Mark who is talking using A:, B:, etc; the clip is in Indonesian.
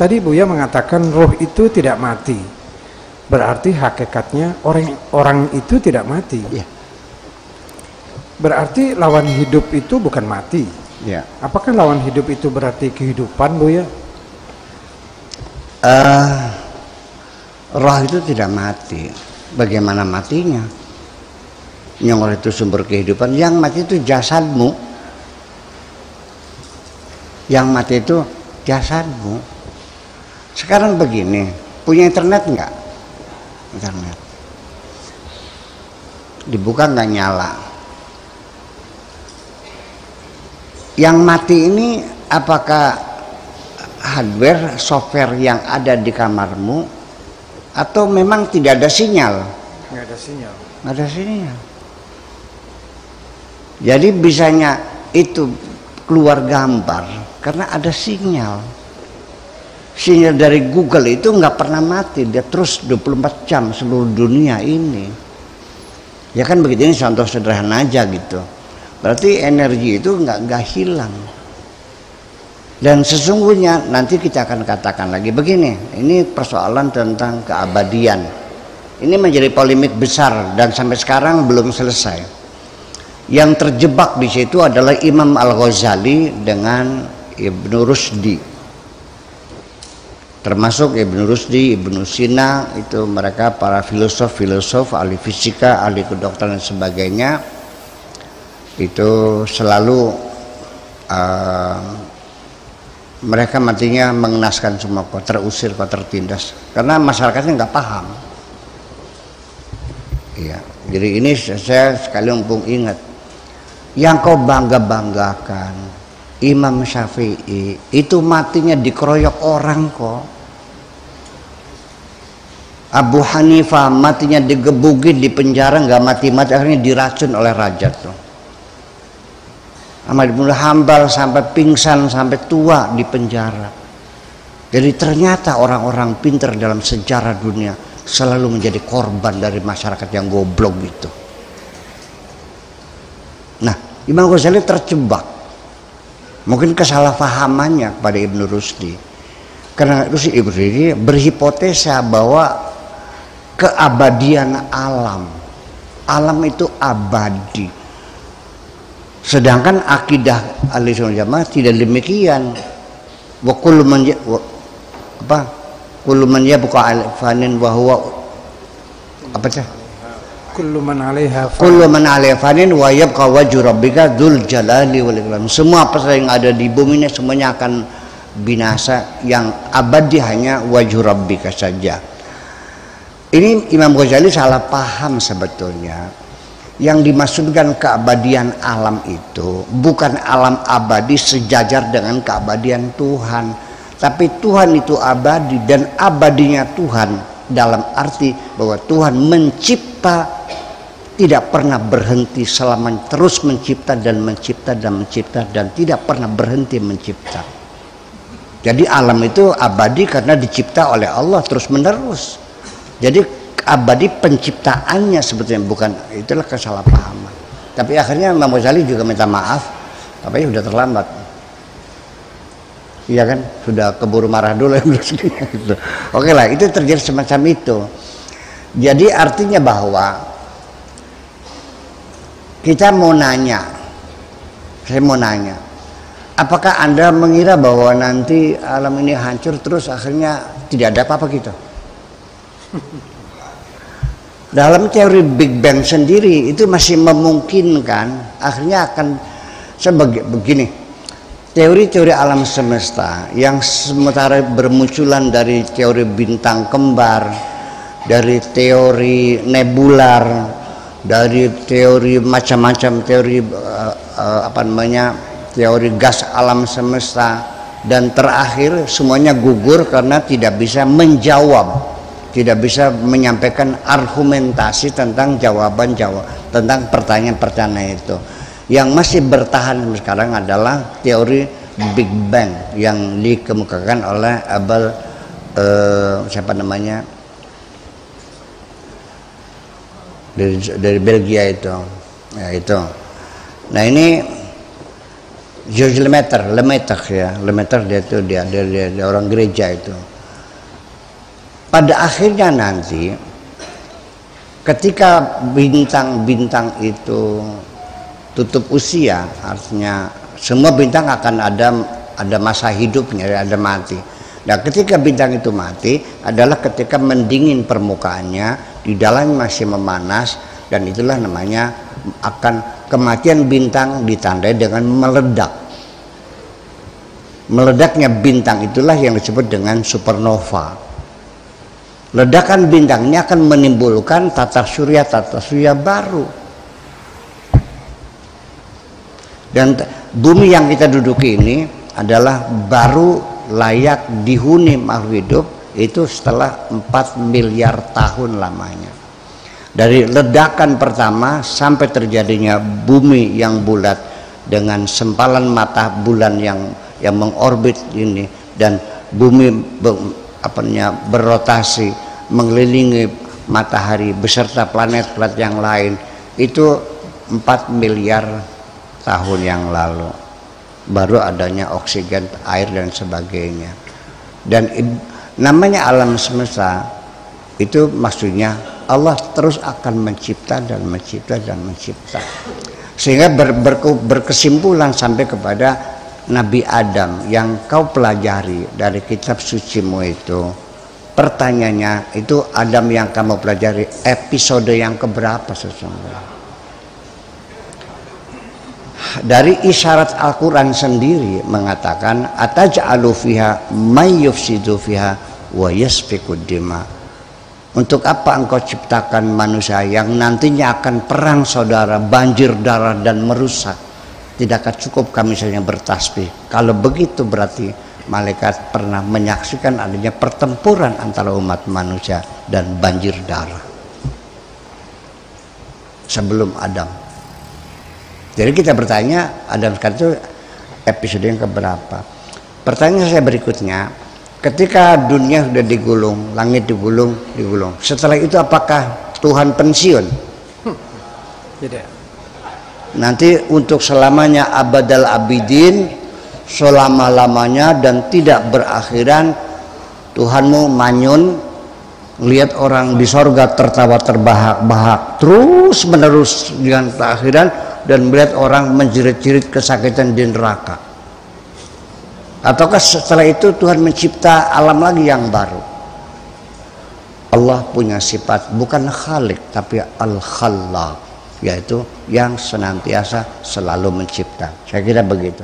A: tadi Buya mengatakan roh itu tidak mati. Berarti hakikatnya orang itu tidak mati.
B: Ya.
A: Berarti lawan hidup itu bukan mati.
B: Ya.
A: Apakah lawan hidup itu berarti kehidupan, Buya?
B: Roh itu tidak mati. Bagaimana matinya? Yang roh itu sumber kehidupan. Yang mati itu jasadmu. Yang mati itu jasadmu. Sekarang begini, punya internet nggak? Internet dibuka nggak nyala. Yang mati ini apakah hardware, software yang ada di kamarmu, atau memang tidak ada sinyal?
A: Nggak ada sinyal.
B: Nggak ada sinyal. Jadi bisanya itu keluar gambar karena ada sinyal. Sinyal dari Google itu nggak pernah mati, dia terus 24 jam seluruh dunia ini. Ya kan begitu, ini contoh sederhana aja gitu. Berarti energi itu nggak hilang. Dan sesungguhnya nanti kita akan katakan lagi begini, ini persoalan tentang keabadian. Ini menjadi polemik besar dan sampai sekarang belum selesai. Yang terjebak di situ adalah Imam Al-Ghazali dengan Ibnu Rusdi. Termasuk Ibnu Rusdi, Ibnu Sina, itu mereka para filosof, ahli fisika, ahli kedokteran dan sebagainya. Itu selalu mereka matinya mengenaskan semua kau terusir, kau tertindas, karena masyarakatnya nggak paham. Iya, jadi ini saya sekali mumpung ingat, yang kau bangga-banggakan Imam Syafi'i itu matinya dikeroyok orang kok. Abu Hanifah matinya digebukin di penjara, nggak mati-mati, akhirnya diracun oleh raja tuh. Ahmad bin Hanbal sampai pingsan, sampai tua di penjara. Jadi ternyata orang-orang pintar dalam sejarah dunia selalu menjadi korban dari masyarakat yang goblok gitu. Nah, Imam Ghazali terjebak, mungkin kesalahpahamannya kepada Ibnu Rusdi. Karena Rusdi Ibnu Rusdi berhipotesa bahwa keabadian alam itu abadi. Sedangkan akidah Ahlussunnah Jamaah tidak demikian. Wa kullu man kullu man yabqa fanin wa huwa apa sih?
A: Kullu man 'alaiha
B: fanin wa yabqa wajhu rabbika dzul jalali wal ikram. Semua apa yang ada di bumi ini semuanya akan binasa, yang abadi hanya wajhu rabbika saja. Ini Imam Ghazali salah paham sebetulnya. Yang dimaksudkan keabadian alam itu bukan alam abadi sejajar dengan keabadian Tuhan, tapi Tuhan itu abadi, dan abadinya Tuhan dalam arti bahwa Tuhan mencipta, tidak pernah berhenti, selama terus mencipta dan mencipta dan mencipta, dan tidak pernah berhenti mencipta. Jadi alam itu abadi karena dicipta oleh Allah terus menerus. Jadi abadi penciptaannya sebetulnya, bukan, itulah kesalahpahaman. Tapi akhirnya Imam Ghazali juga minta maaf, tapi sudah terlambat. Iya kan, sudah keburu marah dulu gitu. Oke lah, itu terjadi semacam itu. Jadi artinya bahwa kita mau nanya, saya mau nanya, apakah Anda mengira bahwa nanti alam ini hancur terus akhirnya tidak ada apa-apa gitu? Dalam teori Big Bang sendiri itu masih memungkinkan akhirnya akan begini. Teori-teori alam semesta yang sementara bermunculan dari teori bintang kembar, dari teori nebular, dari teori macam-macam teori teori gas alam semesta, dan terakhir semuanya gugur karena tidak bisa menjawab, tidak bisa menyampaikan argumentasi tentang tentang pertanyaan-pertanyaan itu. Yang masih bertahan sekarang adalah teori Big Bang yang dikemukakan oleh dari Belgia itu. Ya, itu. Nah, ini George Lemaitre ya, Lemaitre dia orang gereja itu. Pada akhirnya nanti ketika bintang-bintang itu tutup usia, artinya semua bintang akan ada masa hidupnya, ada mati. Nah, ketika bintang itu mati adalah ketika mendingin permukaannya, di dalamnya masih memanas, dan itulah namanya akan kematian bintang ditandai dengan meledak. Meledaknya bintang itulah yang disebut dengan supernova. Ledakan bintangnya akan menimbulkan tata surya baru. Dan bumi yang kita duduki ini adalah baru layak dihuni makhluk hidup itu setelah 4 miliar tahun lamanya. Dari ledakan pertama sampai terjadinya bumi yang bulat dengan sempalan mata bulan yang mengorbit ini, dan bumi berotasi mengelilingi matahari beserta planet-planet yang lain, itu 4 miliar tahun yang lalu baru adanya oksigen, air dan sebagainya. Dan namanya alam semesta itu maksudnya Allah terus akan mencipta dan mencipta dan mencipta, sehingga berkesimpulan sampai kepada Nabi Adam yang kau pelajari dari kitab sucimu itu. Pertanyaannya itu, Adam yang kamu pelajari episode yang keberapa sesungguhnya? Dari isyarat Al-Quran sendiri mengatakan ataj'alu fiha may yufsidu fiha wa yasfiku dima. Untuk apa engkau ciptakan manusia yang nantinya akan perang saudara, banjir darah dan merusak? Tidakkah cukup kami saja bertasbih? Kalau begitu berarti malaikat pernah menyaksikan adanya pertempuran antara umat manusia dan banjir darah sebelum Adam. Jadi kita bertanya, Adam sekarang itu episode yang keberapa? Pertanyaan saya berikutnya, ketika dunia sudah digulung, langit digulung, setelah itu apakah Tuhan pensiun?
A: Tidak.
B: Nanti untuk selamanya abadal abidin, selama-lamanya dan tidak berakhiran, Tuhanmu manyun, lihat orang di sorga tertawa terbahak-bahak terus menerus dengan keakhiran, dan melihat orang menjerit-jerit kesakitan di neraka. Ataukah setelah itu Tuhan mencipta alam lagi yang baru? Allah punya sifat bukan khalik tapi al-khallaq, yaitu yang senantiasa selalu mencipta. Saya kira begitu.